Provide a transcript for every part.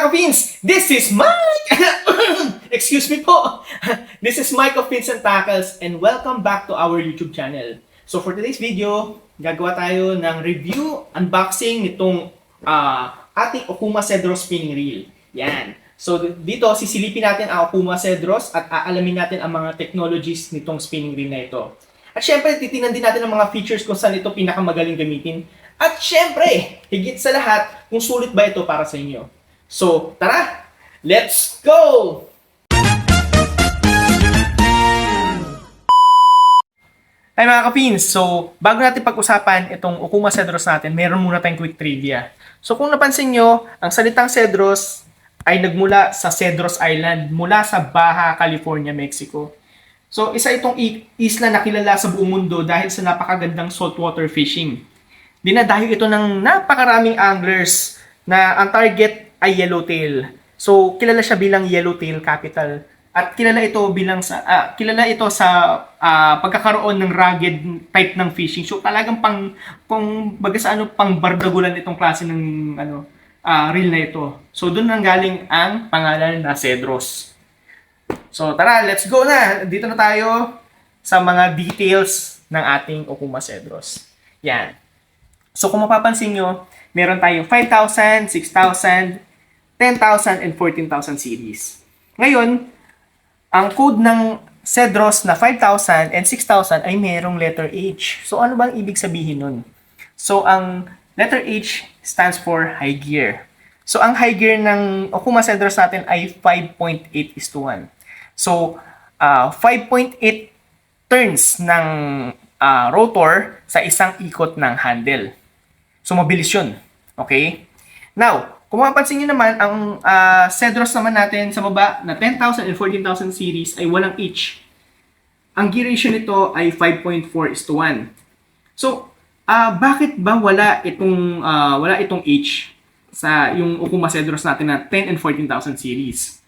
ka-Fins! This is Mike! Excuse me po! This is Mike of Fins and Tackles and welcome back to our YouTube channel. So for today's video, gagawa tayo ng review, unboxing nitong ating Okuma Cedros spinning reel. Yan. So dito, sisilipin natin ang Okuma Cedros at aalamin natin ang mga technologies nitong spinning reel na ito. At syempre, titingnan din natin ang mga features kung saan ito pinakamagaling gamitin. At syempre, higit sa lahat, kung sulit ba ito para sa inyo. So, tara! Let's go! Ay mga ka-Fins, so bago natin pag-usapan itong Okuma Cedros natin, meron muna tayong quick trivia. So kung napansin nyo, ang salitang Cedros ay nagmula sa Cedros Island, mula sa Baja California, Mexico. So isa itong isla na kilala sa buong mundo dahil sa napakagandang saltwater fishing. Dinadayo ito ng napakaraming anglers na ang target ay yellowtail. So kilala siya bilang yellowtail capital. At kilala ito sa pagkakaroon ng rugged type ng fishing. So talagang pang bardagulan itong klase ng reel na ito. So doon nang galing ang pangalan na Cedros. So tara, let's go na. Dito na tayo sa mga details ng ating Okuma Cedros. Yan. So kung mapapansin nyo, meron tayong 5,000, 6,000, 10,000, and 14,000 series. Ngayon, ang code ng Cedros na 5,000 and 6,000 ay merong letter H. So, ano bang ibig sabihin nun? So, ang letter H stands for high gear. So, ang high gear ng Okuma Cedros natin ay 5.8:1. So, 5.8 turns ng rotor sa isang ikot ng handle. So, mabilis yun. Okay? Now, kung mapapansin nyo naman, ang Cedros naman natin sa baba na 10,000 and 14,000 series ay walang H. Ang gear ratio nito ay 5.4:1. So, bakit ba wala itong H sa yung Okuma Cedros natin na 10 and 14,000 series?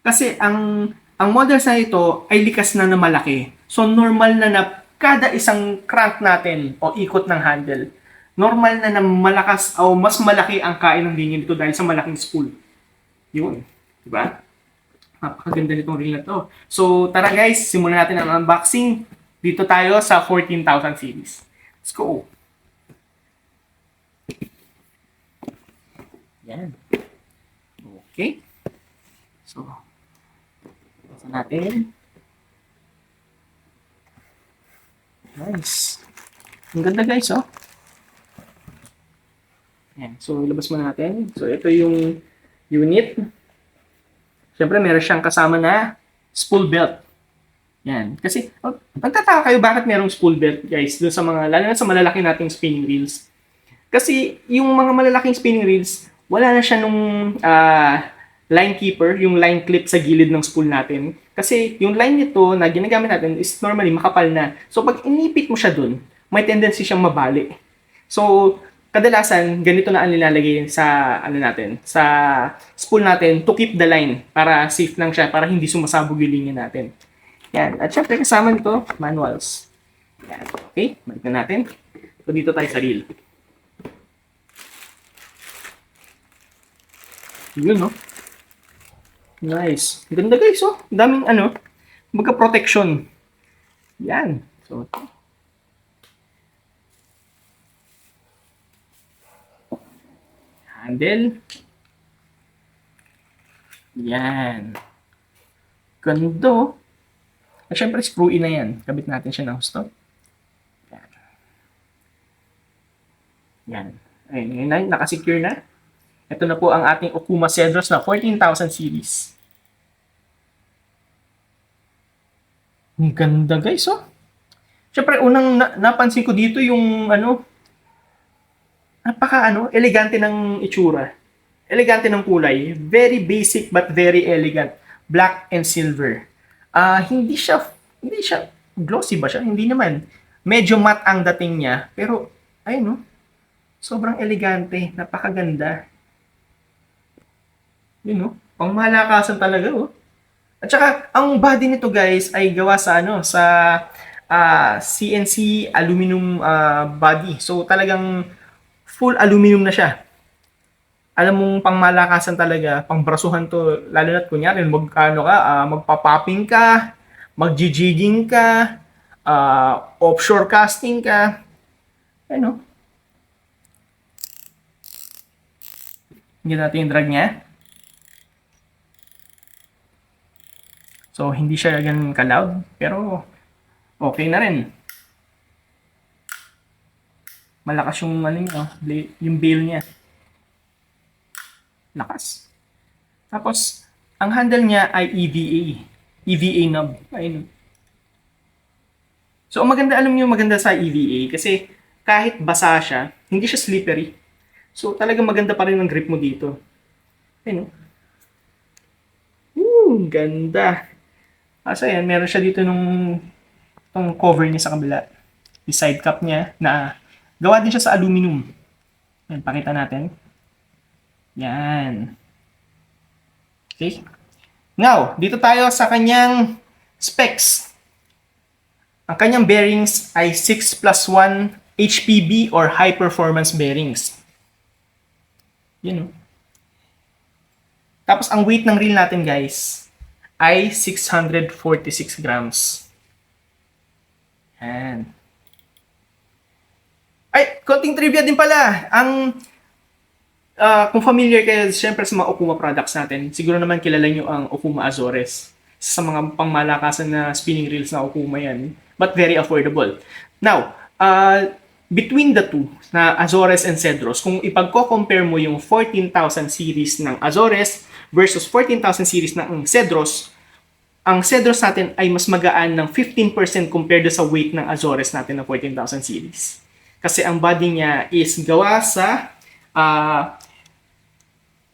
Kasi ang models na ito ay likas na malaki. So, normal na kada isang crank natin o ikot ng handle, normal na malakas o mas malaki ang kain ng linya nito dahil sa malaking spool. Yun. Diba? Napakaganda nitong reel na to. So, tara guys, simulan natin ang unboxing. Dito tayo sa 14,000 series. Let's go! Yan. Okay. So, buksan natin. Nice. Ang ganda guys, oh. Yan. So, ilabas muna natin. So, ito yung unit. Siyempre, meron siyang kasama na spool belt. Yan. Kasi, magtataka kayo bakit merong spool belt, guys, doon sa lalo na sa malalaki nating spinning reels. Kasi, yung mga malalaking spinning reels, wala na siya nung line keeper, yung line clip sa gilid ng spool natin. Kasi, yung line nito na ginagamit natin is normally makapal na. So, pag inipit mo siya doon, may tendency siyang mabali. So, kadalasan, ganito na ang nilalagay sa sa spool natin to keep the line para safe lang siya, para hindi sumasabog yung linya natin. Yan. At syempre kasama nito, manuals. Yan. Okay, balik na natin. So dito tayo sa reel. Yun, no? Nice. Ganda guys, oh. Daming magka-protection. Yan. So, handle. Yan. Ganda. At syempre, screw-in na yan. Kabit natin siya ng husto. Yan. Yan. Ayun, yun na, nakasecure na. Ito na po ang ating Okuma Cedros na 14,000 series. Ang ganda guys, oh. Syempre, unang napansin ko dito yung elegante ng itsura. Elegante ng kulay. Very basic but very elegant. Black and silver. Hindi siya glossy ba siya? Hindi naman. Medyo matte ang dating niya. Pero, ayun, sobrang elegante. Napakaganda. Yun, pangmalakasan talaga, oh. At saka, ang body nito guys ay gawa sa CNC aluminum body. So, talagang full aluminum na siya. alam mong pangmalakasan talaga, pangbrasuhan to, lalo na't kunyari, magkano ka, magpapopping ka, magjijigging ka, offshore casting ka, ano, hindi natin yung drag niya. So, hindi siya ganun ka-loud, pero okay na rin. Malakas yung, ano niya, yung bail niya. Lakas. Tapos, ang handle niya ay EVA. EVA knob. Ayun. So, ang maganda, alam niyo maganda sa EVA kasi kahit basa siya, hindi siya slippery. So, talagang maganda pa rin ang grip mo dito. Ayun. Ganda. Asa yan, meron siya dito nung itong cover niya sa kabila. Yung side cap niya na gawa din siya sa aluminum. Yan, pakita natin. Yan. Okay. Now, dito tayo sa kanyang specs. Ang kanyang bearings ay 6+1 HPB or high performance bearings. Yun. Tapos ang weight ng reel natin guys ay 646 grams. Yan. Ay, konting trivia din pala. Kung familiar kayo syempre sa mga Okuma products natin, siguro naman kilala nyo ang Okuma Azores. Sa mga pangmalakasan na spinning reels na Okuma yan. But very affordable. Now, between the two, na Azores and Cedros, kung ipagko-compare mo yung 14,000 series ng Azores versus 14,000 series ng Cedros, ang Cedros natin ay mas magaan ng 15% compared sa weight ng Azores natin na 14,000 series. Kasi ang body niya is gawa sa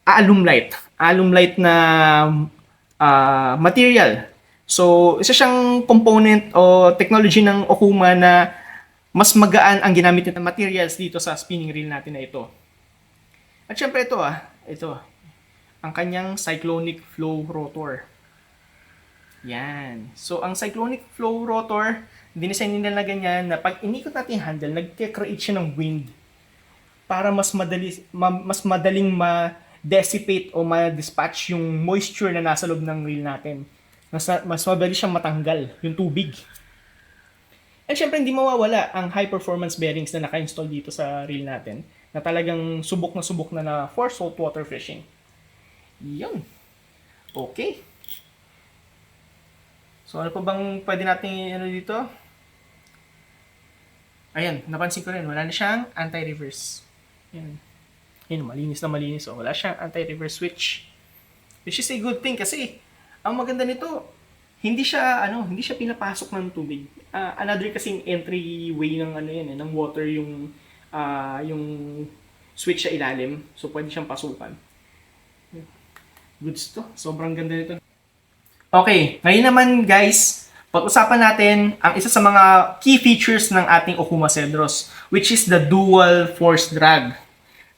alumlite na material. So, isa siyang component o technology ng Okuma na mas magaan ang ginamit na materials dito sa spinning reel natin na ito. At syempre ito ang kanyang cyclonic flow rotor. Yan. So, ang cyclonic flow rotor, dinesign nila na ganyan na pag inikot natin yung handle, nagke-create siya ng wind para mas madaling ma-dissipate o ma-dispatch yung moisture na nasa loob ng reel natin. Mas madali siyang matanggal, yung tubig. And syempre, hindi mawawala ang high-performance bearings na naka-install dito sa reel natin na talagang subok na for saltwater fishing. Yun. Okay. So, ano pa bang pwede natin dito? Ayan, napansin ko rin, wala na siyang anti-reverse. Yan. Yan, malinis na malinis. So, wala siyang anti-reverse switch. Which is a good thing kasi ang maganda nito, hindi siya pinapasok ng tubig. Another kasing entryway ng ng water yung switch sa ilalim. So, pwede siyang pasukan. Goods to. Sobrang ganda nito. Okay, ngayon naman guys, pag-usapan natin ang isa sa mga key features ng ating Okuma Cedros, which is the dual force drag.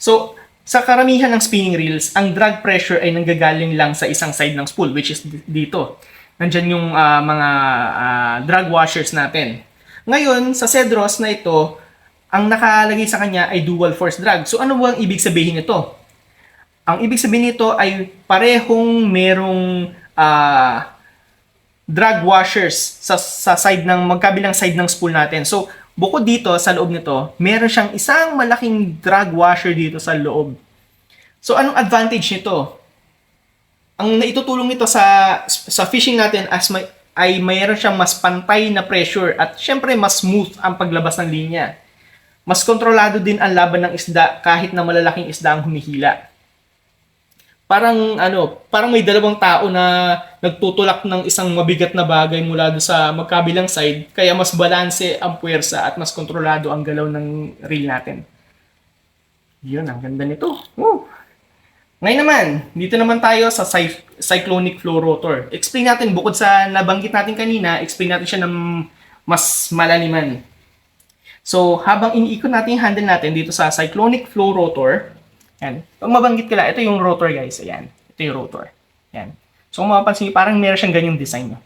So, sa karamihan ng spinning reels, ang drag pressure ay nanggagaling lang sa isang side ng spool, which is dito. Nandyan yung mga drag washers natin. Ngayon, sa Cedros na ito, ang nakalagay sa kanya ay dual force drag. So, ano ba ang ibig sabihin nito? Ang ibig sabihin nito ay parehong merong drag washers sa side ng magkabilang side ng spool natin. So, bukod dito sa loob nito, meron siyang isang malaking drag washer dito sa loob. So, anong advantage nito? Ang naitutulong nito sa fishing natin ay mayroon siyang mas pantay na pressure at syempre mas smooth ang paglabas ng linya. Mas kontrolado din ang laban ng isda kahit na malalaking isda ang humihila. Parang may dalawang tao na nagtutulak ng isang mabigat na bagay mula doon sa magkabilang side, kaya mas balanse ang puwersa at mas kontrolado ang galaw ng reel natin. Yun, ang ganda nito. Woo! Ngayon naman, dito naman tayo sa cyclonic flow rotor. Explain natin, bukod sa nabanggit natin kanina, explain natin siya ng mas malaliman. So, habang iniikot natin yung handle natin dito sa cyclonic flow rotor, yan. Pag mabanggit ko lang, ito yung rotor guys. Ayan. Ito yung rotor. Yan. So kung mapapansin nyo, parang meron siyang ganyang design.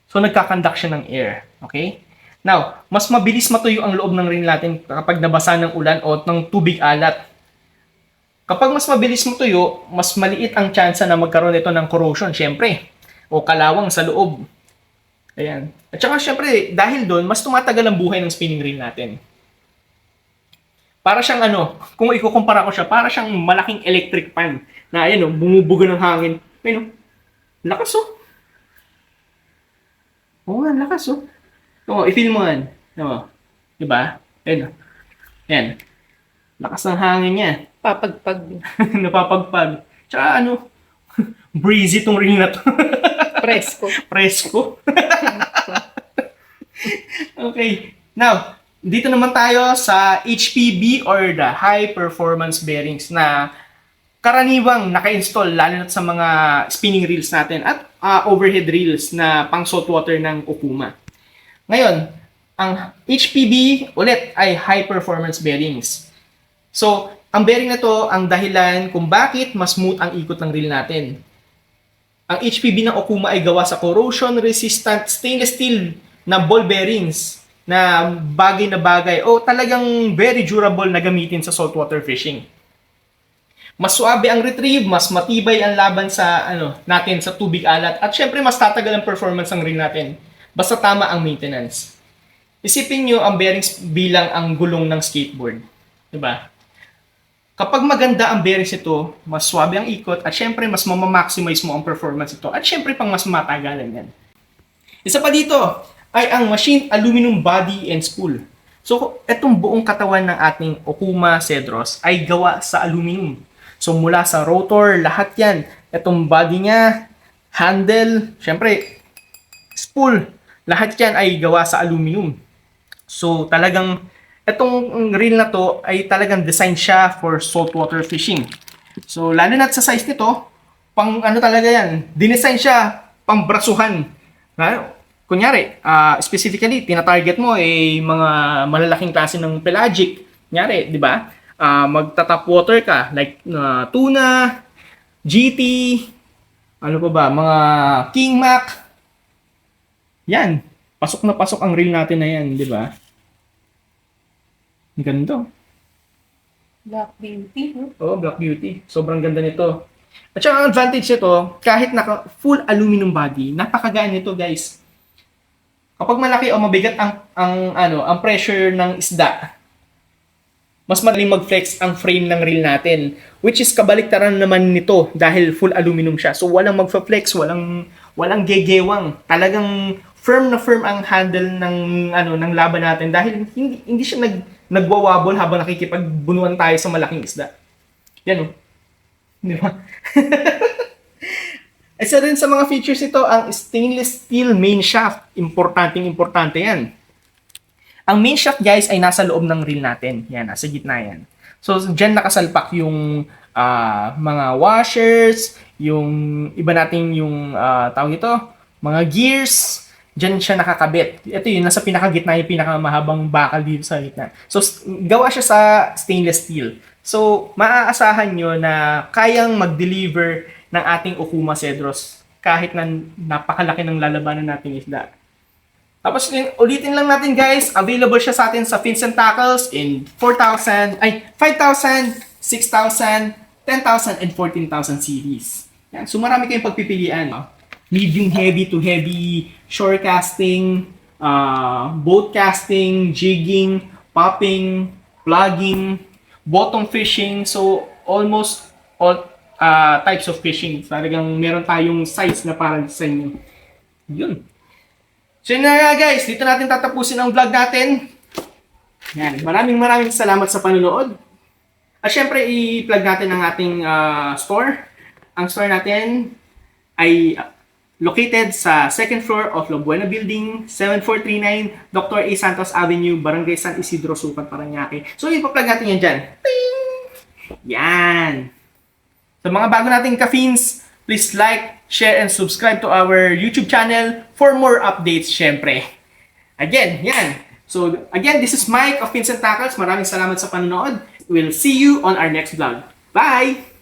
So nagkakandak siya ng air. Okay? Now, mas mabilis matuyo ang loob ng reel natin kapag nabasa ng ulan o ng tubig alat. Kapag mas mabilis mo tuyo, mas maliit ang tsansa na magkaroon ito ng corrosion, syempre. O kalawang sa loob. Ayan. At saka syempre, dahil doon, mas tumatagal ang buhay ng spinning reel natin. Para siyang kung ikukumpara ko siya, para siyang malaking electric fan na ayan bumubuga ng hangin. Ayun lakas Oo nga, lakas i-feel mo yan. Diba? Ayun Yan. Lakas ng hangin niya. Papagpag. Napapagpag. Tsaka breezy tong reel na to. Presko. Presko. Okay. Now, dito naman tayo sa HPB or the High Performance Bearings na karaniwang naka-install lalo na sa mga spinning reels natin at overhead reels na pang saltwater ng Okuma. Ngayon, ang HPB ulit ay High Performance Bearings. So, ang bearing na to ang dahilan kung bakit mas smooth ang ikot ng reel natin. Ang HPB ng Okuma ay gawa sa corrosion-resistant stainless steel na ball bearings na bagay o talagang very durable na gamitin sa saltwater fishing. Mas suabe ang retrieve, mas matibay ang laban sa natin sa tubig alat at syempre mas tatagal ang performance ng reel natin basta tama ang maintenance. Isipin nyo ang bearings bilang ang gulong ng skateboard. Diba? Kapag maganda ang bearings ito, mas suabe ang ikot at syempre mas mamamaximize mo ang performance ito at syempre pang mas matagalan yan. Isa pa dito ay ang machined aluminum body and spool. So, itong buong katawan ng ating Okuma Cedros ay gawa sa aluminum. So, mula sa rotor, lahat yan. Itong body niya, handle, syempre, spool, lahat yan ay gawa sa aluminum. So, talagang itong reel na to ay talagang design siya for saltwater fishing. So, lalo na sa size nito, pang talaga yan, dinesign siya pang brasuhan. Kunyari, specifically, tinatarget mo mga malalaking klase ng pelagic. Kunyari, di ba? Magta-top water ka, like tuna, GT, pa ba, mga King Mac. Yan, pasok na pasok ang reel natin na yan, di ba? Ang ganda. Black Beauty. Oo, Black Beauty. Sobrang ganda nito. At saka ang advantage nito, kahit naka full aluminum body, napakagaan nito, guys. Kapag malaki o mabigat ang pressure ng isda, mas madaling mag-flex ang frame ng reel natin, which is kabaliktaran naman nito dahil full aluminum siya. So walang magfa-flex, walang gegewang. Talagang firm na firm ang handle ng laban natin dahil hindi siya nagwawabol habang nakikipagbunuan tayo sa malaking isda. Yan Di ba? Isa rin sa mga features ito, ang stainless steel main shaft. Importante yan. Ang main shaft, guys, ay nasa loob ng reel natin. Yan, nasa gitna yan. So, dyan nakasalpak yung mga washers, yung iba nating yung tawag ito, mga gears, dyan siya nakakabit. Ito yun, nasa pinakagitna yung pinakamahabang bakal dito sa gitna. So, gawa siya sa stainless steel. So, maaasahan nyo na kayang mag-deliver ng ating Okuma Cedros kahit na napakalaki ng lalabanan nating isda. Tapos ulitin lang natin, guys, available siya sa atin sa Fins and Tackles in 5,000, 6,000, 10,000, and 14,000 series. Yan. So marami kayong pagpipilian. Medium heavy to heavy, shore casting, boat casting, jigging, popping, plugging, bottom fishing. So almost all types of fishing. Talagang meron tayong size na para sa inyo. Yun. So yun na nga, guys. Dito natin tatapusin ang vlog natin. Yan. Maraming salamat sa panonood. At syempre, i-plug natin ang ating store. Ang store natin ay located sa second floor of La Buena Building, 7439 Dr. A. Santos Avenue, Barangay San Isidro, Sukat, Parañaque. So, ipa-plug natin yan dyan. Ping! Yan! Sa mga bago nating ka-fins, please like, share, and subscribe to our YouTube channel for more updates, syempre. Again, yan. So, again, this is Mike of Fins and Tackles. Maraming salamat sa panonood. We'll see you on our next vlog. Bye!